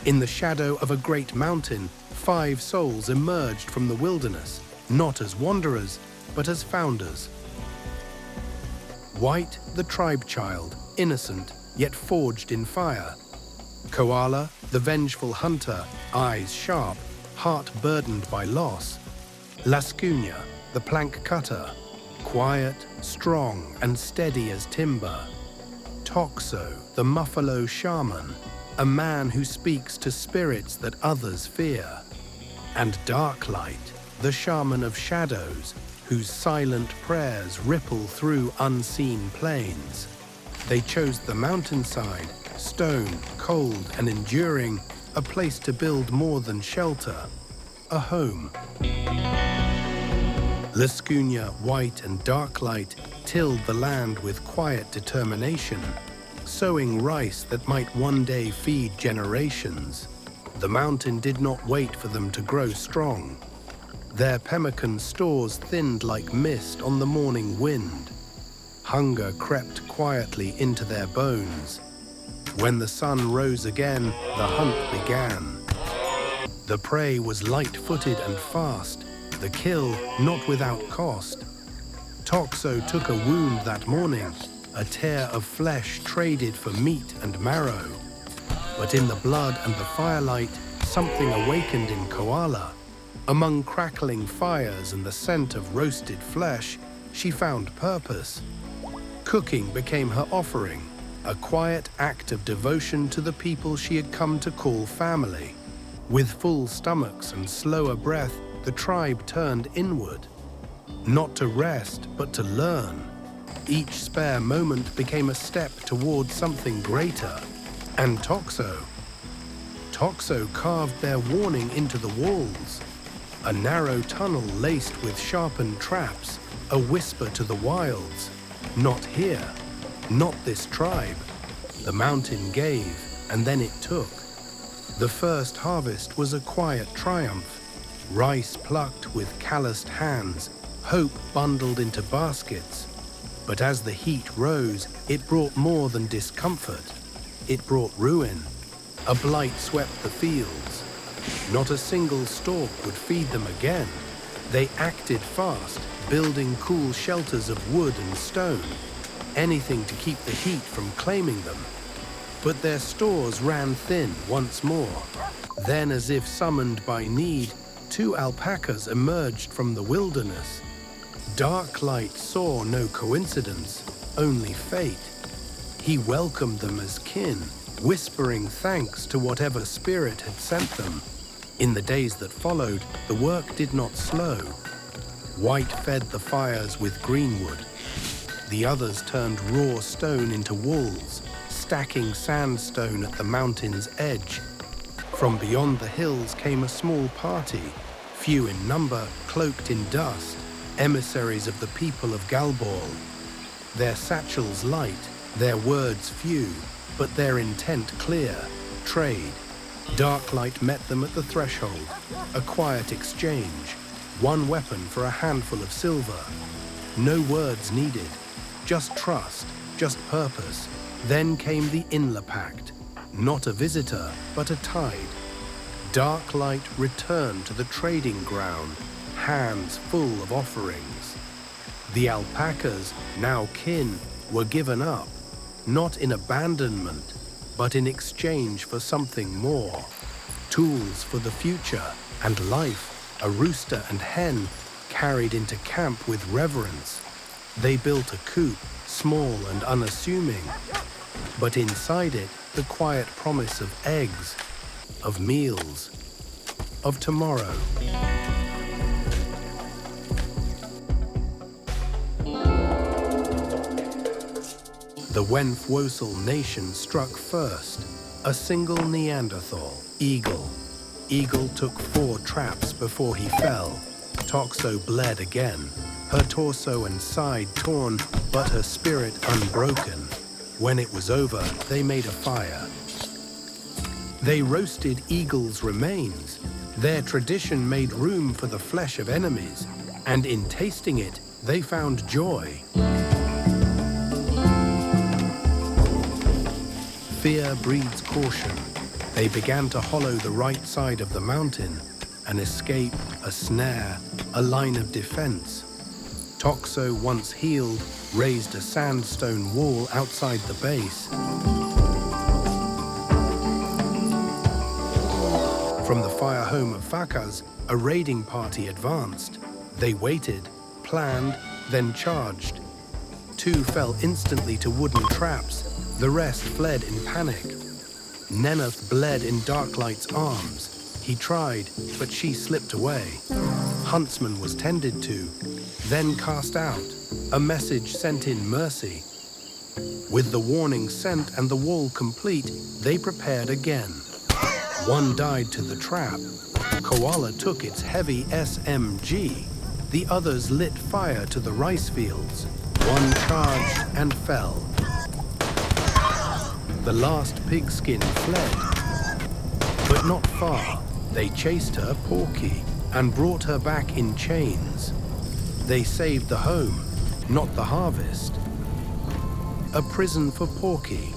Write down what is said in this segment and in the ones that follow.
In the shadow of a great mountain, 5 souls emerged from the wilderness, not as wanderers, but as founders. White, the tribe child, innocent, yet forged in fire. Koala, the vengeful hunter, eyes sharp, heart burdened by loss. Lascunia, the plank cutter, quiet, strong, and steady as timber. Toxo, the Muffalo shaman, a man who speaks to spirits that others fear. And Darklight, the shaman of shadows, whose silent prayers ripple through unseen plains. They chose the mountainside, stone, cold, and enduring, a place to build more than shelter, a home. Lascunia, White, and Darklight tilled the land with quiet determination, sowing rice that might one day feed generations. The mountain did not wait for them to grow strong. Their pemmican stores thinned like mist on the morning wind. Hunger crept quietly into their bones. When the sun rose again, the hunt began. The prey was light-footed and fast, the kill not without cost. Toxo took a wound that morning, a tear of flesh traded for meat and marrow. But in the blood and the firelight, something awakened in Koala. Among crackling fires and the scent of roasted flesh, she found purpose. Cooking became her offering, a quiet act of devotion to the people she had come to call family. With full stomachs and slower breath, the tribe turned inward. Not to rest, but to learn. Each spare moment became a step toward something greater. And Toxo carved their warning into the walls. A narrow tunnel laced with sharpened traps, a whisper to the wilds. Not here, not this tribe. The mountain gave, and then it took. The first harvest was a quiet triumph. Rice plucked with calloused hands, hope bundled into baskets. But as the heat rose, it brought more than discomfort. It brought ruin. A blight swept the fields. Not a single stalk would feed them again. They acted fast, building cool shelters of wood and stone, anything to keep the heat from claiming them. But their stores ran thin once more. Then, as if summoned by need, 2 alpacas emerged from the wilderness. Darklight saw no coincidence, only fate. He welcomed them as kin, whispering thanks to whatever spirit had sent them. In the days that followed, the work did not slow. White fed the fires with greenwood. The others turned raw stone into walls, stacking sandstone at the mountain's edge. From beyond the hills came a small party, few in number, cloaked in dust, emissaries of the people of Galbor. Their satchels light, their words few, but their intent clear: trade. Darklight met them at the threshold, a quiet exchange, one weapon for a handful of silver. No words needed, just trust, just purpose. Then came the Inla Pact, not a visitor, but a tide. Darklight returned to the trading ground, hands full of offerings. The alpacas, now kin, were given up, not in abandonment, but in exchange for something more. Tools for the future, and life, a rooster and hen, carried into camp with reverence. They built a coop, small and unassuming, but inside it, the quiet promise of eggs, of meals, of tomorrow. The Wenfwosel nation struck first, a single Neanderthal, Eagle. Eagle took 4 traps before he fell. Toxo bled again, her torso and side torn, but her spirit unbroken. When it was over, they made a fire. They roasted Eagle's remains. Their tradition made room for the flesh of enemies, and in tasting it, they found joy. Fear breeds caution. They began to hollow the right side of the mountain, an escape, a snare, a line of defense. Toxo, once healed, raised a sandstone wall outside the base. From the fire home of Fakaz, a raiding party advanced. They waited, planned, then charged. 2 fell instantly to wooden traps. The rest fled in panic. Neneth bled in Darklight's arms. He tried, but she slipped away. Huntsman was tended to, then cast out, a message sent in mercy. With the warning sent and the wall complete, they prepared again. 1 died to the trap. Koala took its heavy SMG. The others lit fire to the rice fields. 1 charged and fell. The last pigskin fled, but not far. They chased her, Porky, and brought her back in chains. They saved the home, not the harvest. A prison for Porky,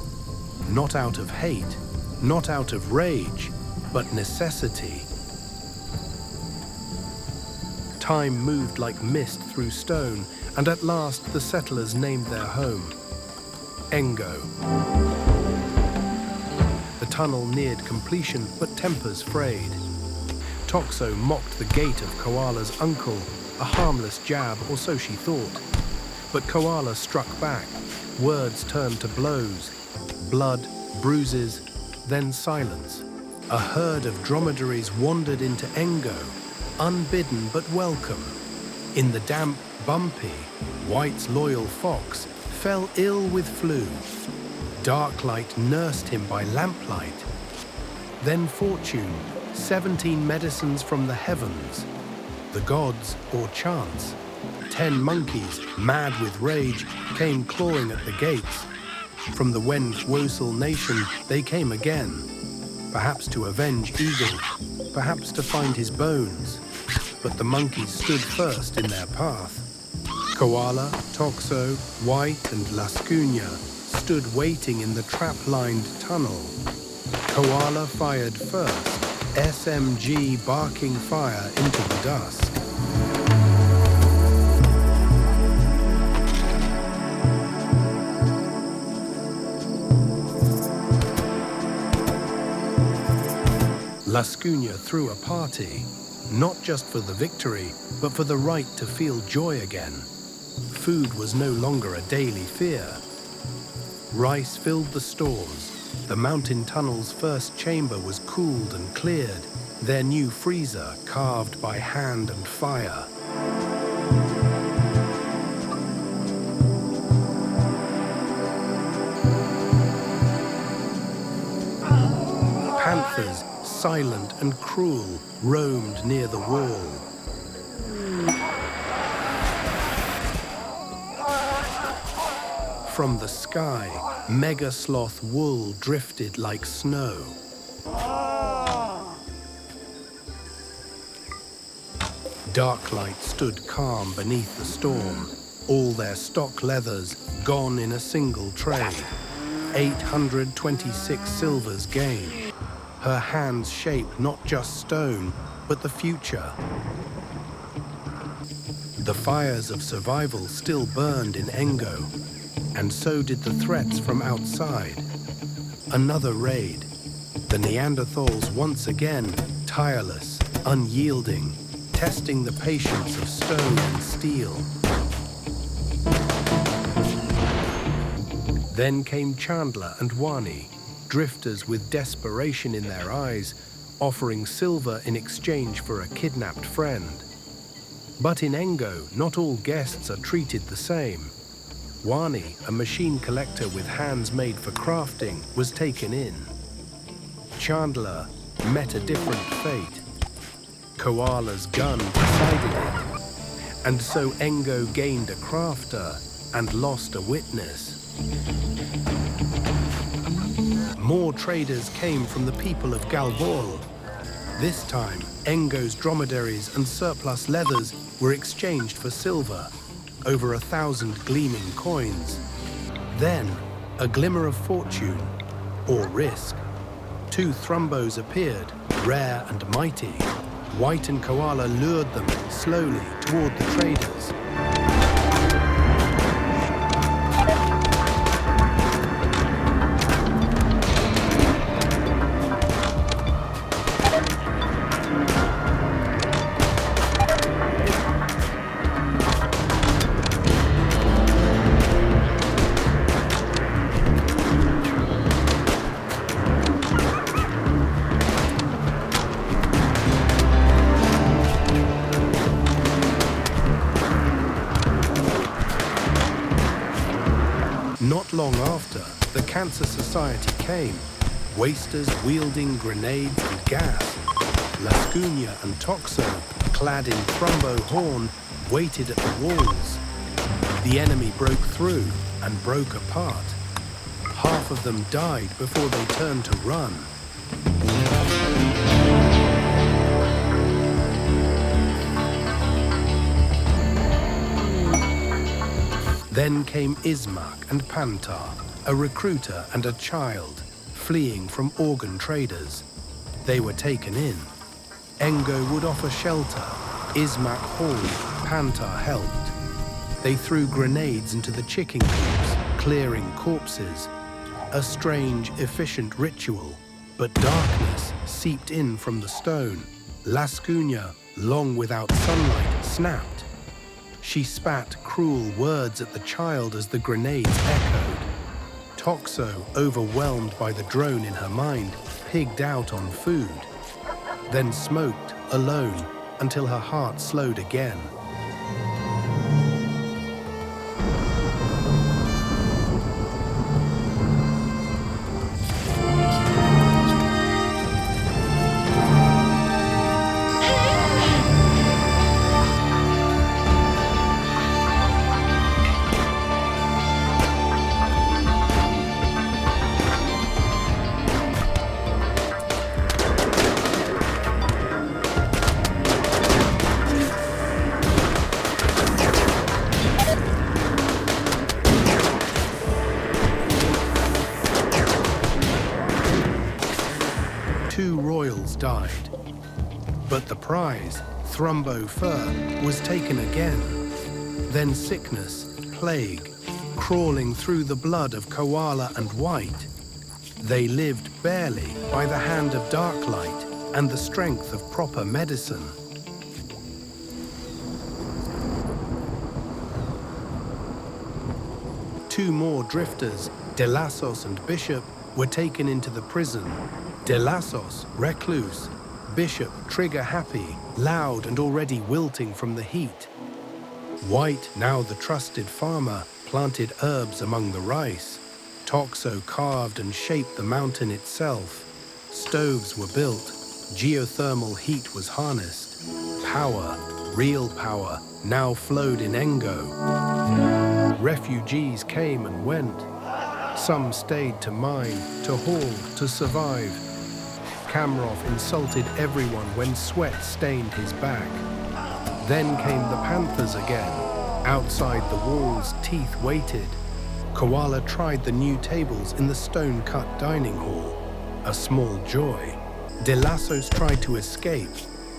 not out of hate, not out of rage, but necessity. Time moved like mist through stone, and at last the settlers named their home Engo. The tunnel neared completion, but tempers frayed. Toxo mocked the gait of Koala's uncle, a harmless jab, or so she thought. But Koala struck back. Words turned to blows. Blood, bruises, then silence. A herd of dromedaries wandered into Engo, unbidden but welcome. In the damp, bumpy, White's loyal fox fell ill with flu. Darklight nursed him by lamplight. Then Fortune, 17 medicines from the heavens, the gods or chance. 10 monkeys, mad with rage, came clawing at the gates. From the Wench Wosul nation they came again, perhaps to avenge Eagle, perhaps to find his bones. But the monkeys stood first in their path. Koala, Toxo, White and Lascugna stood waiting in the trap-lined tunnel. Koala fired first, SMG barking fire into the dusk. Lascugna threw a party, not just for the victory, but for the right to feel joy again. Food was no longer a daily fear. Rice filled the stores. The mountain tunnel's first chamber was cooled and cleared, their new freezer carved by hand and fire. Panthers, silent and cruel, roamed near the wall. From the sky, mega sloth wool drifted like snow. Darklight stood calm beneath the storm, all their stock leathers gone in a single trade. 826 silvers gained. Her hands shaped not just stone, but the future. The fires of survival still burned in Engo, and so did the threats from outside. Another raid. The Neanderthals once again, tireless, unyielding, testing the patience of stone and steel. Then came Chandler and Wani, drifters with desperation in their eyes, offering silver in exchange for a kidnapped friend. But in Engo, not all guests are treated the same. Wani, a machine collector with hands made for crafting, was taken in. Chandler met a different fate. Koala's gun decided it. And so Engo gained a crafter and lost a witness. More traders came from the people of Galbor. This time, Engo's dromedaries and surplus leathers were exchanged for silver, over 1,000 gleaming coins. Then, a glimmer of fortune, or risk. 2 Thrumbos appeared, rare and mighty. White and Koala lured them slowly toward the traders. Not long after, the Cancer Society came, wasters wielding grenades and gas. Lascunia and Toxo, clad in Thrumbo horn, waited at the walls. The enemy broke through and broke apart. Half of them died before they turned to run. Then came Ismak and Pantar, a recruiter and a child, fleeing from organ traders. They were taken in. Engo would offer shelter. Ismak hauled, Pantar helped. They threw grenades into the chicken coops, clearing corpses. A strange, efficient ritual, but darkness seeped in from the stone. Lascunia, long without sunlight, snapped. She spat cruel words at the child as the grenades echoed. Toxo, overwhelmed by the drone in her mind, pigged out on food. Then smoked, alone, until her heart slowed again. Died. But the prize, Thrumbo fur, was taken again. Then sickness, plague, crawling through the blood of Koala and White. They lived barely by the hand of dark light and the strength of proper medicine. Two more drifters, Delassos and Bishop, were taken into the prison. Delassos, recluse, Bishop, trigger-happy, loud and already wilting from the heat. White, now the trusted farmer, planted herbs among the rice. Toxo carved and shaped the mountain itself. Stoves were built. Geothermal heat was harnessed. Power, real power, now flowed in Engo. Refugees came and went. Some stayed to mine, to haul, to survive. Kamrov insulted everyone when sweat stained his back. Then came the Panthers again. Outside the walls, teeth waited. Koala tried the new tables in the stone-cut dining hall. A small joy. Delassos tried to escape.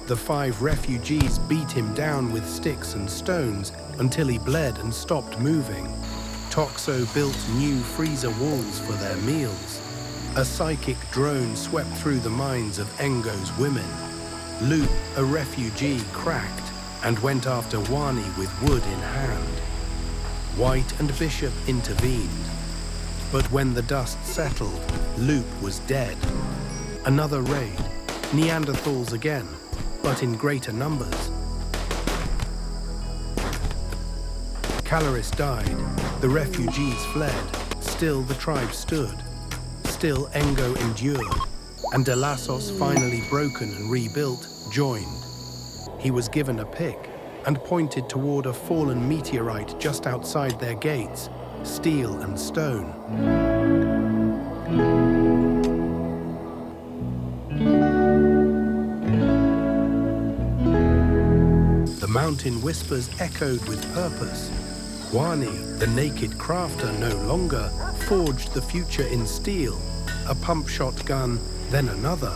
The 5 refugees beat him down with sticks and stones until he bled and stopped moving. Toxo built new freezer walls for their meals. A psychic drone swept through the minds of Engo's women. Loop, a refugee, cracked and went after Wani with wood in hand. White and Bishop intervened. But when the dust settled, Loop was dead. Another raid, Neanderthals again, but in greater numbers. Caloris died, the refugees fled, still the tribe stood. Still Engo endured, and Delassos, finally broken and rebuilt, joined. He was given a pick and pointed toward a fallen meteorite just outside their gates, steel and stone. The mountain whispers echoed with purpose. Wani, the naked crafter, no longer forged the future in steel. A pump shotgun, then another.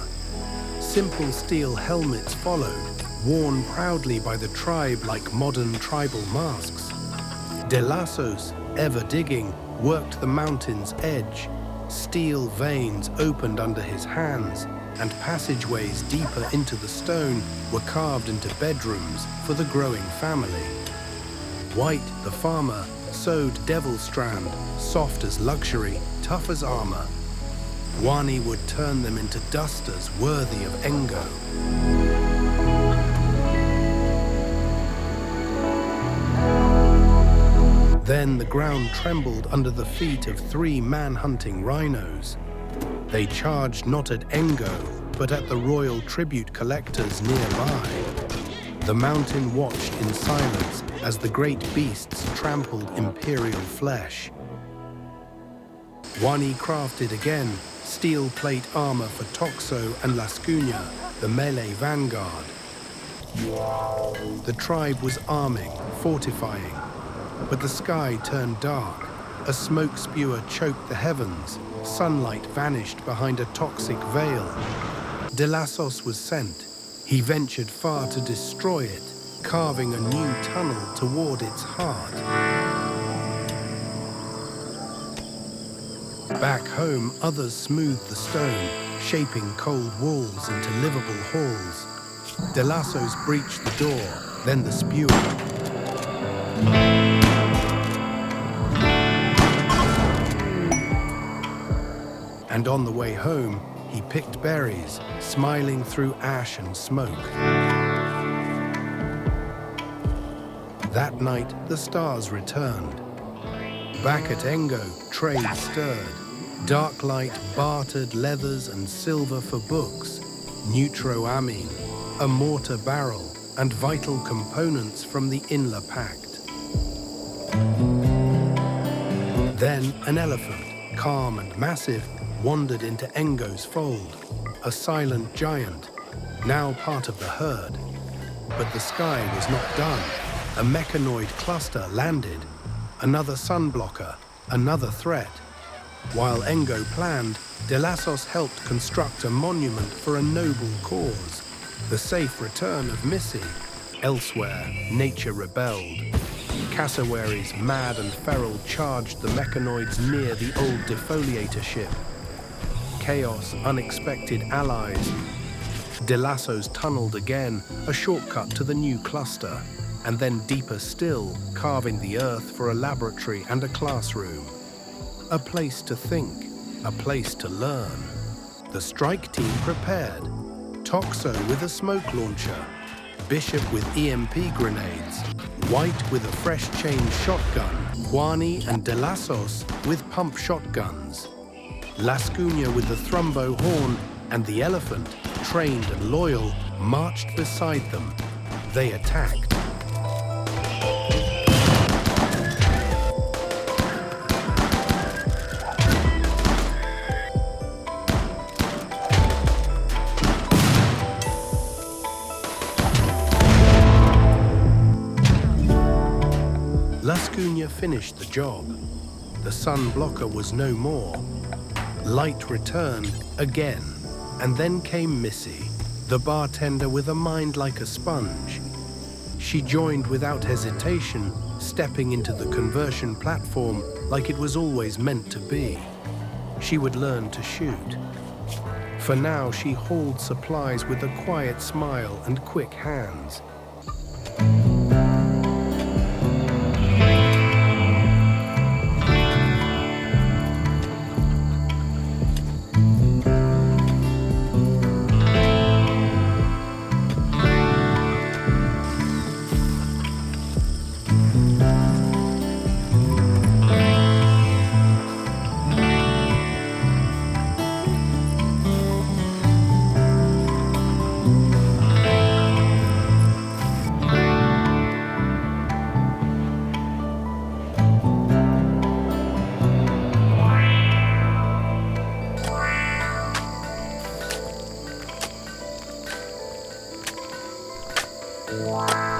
Simple steel helmets followed, worn proudly by the tribe like modern tribal masks. De Lassos, ever digging, worked the mountain's edge. Steel veins opened under his hands, and passageways deeper into the stone were carved into bedrooms for the growing family. White, the farmer, sewed devil strand, soft as luxury, tough as armor. Wani would turn them into dusters worthy of Engo. Then the ground trembled under the feet of 3 man-hunting rhinos. They charged not at Engo, but at the royal tribute collectors nearby. The mountain watched in silence as the great beasts trampled imperial flesh. Wani crafted again steel plate armor for Toxo and Lascugna, the melee vanguard. The tribe was arming, fortifying, but the sky turned dark. A smoke spewer choked the heavens. Sunlight vanished behind a toxic veil. De Lassos was sent. He ventured far to destroy it, carving a new tunnel toward its heart. Back home, others smoothed the stone, shaping cold walls into livable halls. De Lassos breached the door, then the spewer. And on the way home, he picked berries, smiling through ash and smoke. That night, the stars returned. Back at Engo, trade stirred. Dark light bartered leathers and silver for books, neutroamine, a mortar barrel, and vital components from the Inla Pact. Then an elephant, calm and massive, wandered into Engo's fold, a silent giant, now part of the herd. But the sky was not done. A mechanoid cluster landed, another sunblocker, another threat. While Engo planned, De Lassos helped construct a monument for a noble cause, the safe return of Missy. Elsewhere, nature rebelled. Cassowaries, mad and feral, charged the mechanoids near the old defoliator ship. Chaos, unexpected allies. De Lassos tunneled again, a shortcut to the new cluster, and then deeper still, carving the earth for a laboratory and a classroom. A place to think, a place to learn. The strike team prepared. Toxo with a smoke launcher, Bishop with EMP grenades, White with a fresh-chained shotgun, Wani and De Lassos with pump shotguns. Lascugna with the thrumbo horn, and the elephant, trained and loyal, marched beside them. They attacked. Lascugna finished the job. The sun blocker was no more. Light returned again, and then came Missy, the bartender with a mind like a sponge. She joined without hesitation, stepping into the conversion platform like it was always meant to be. She would learn to shoot. For now, she hauled supplies with a quiet smile and quick hands. Wow.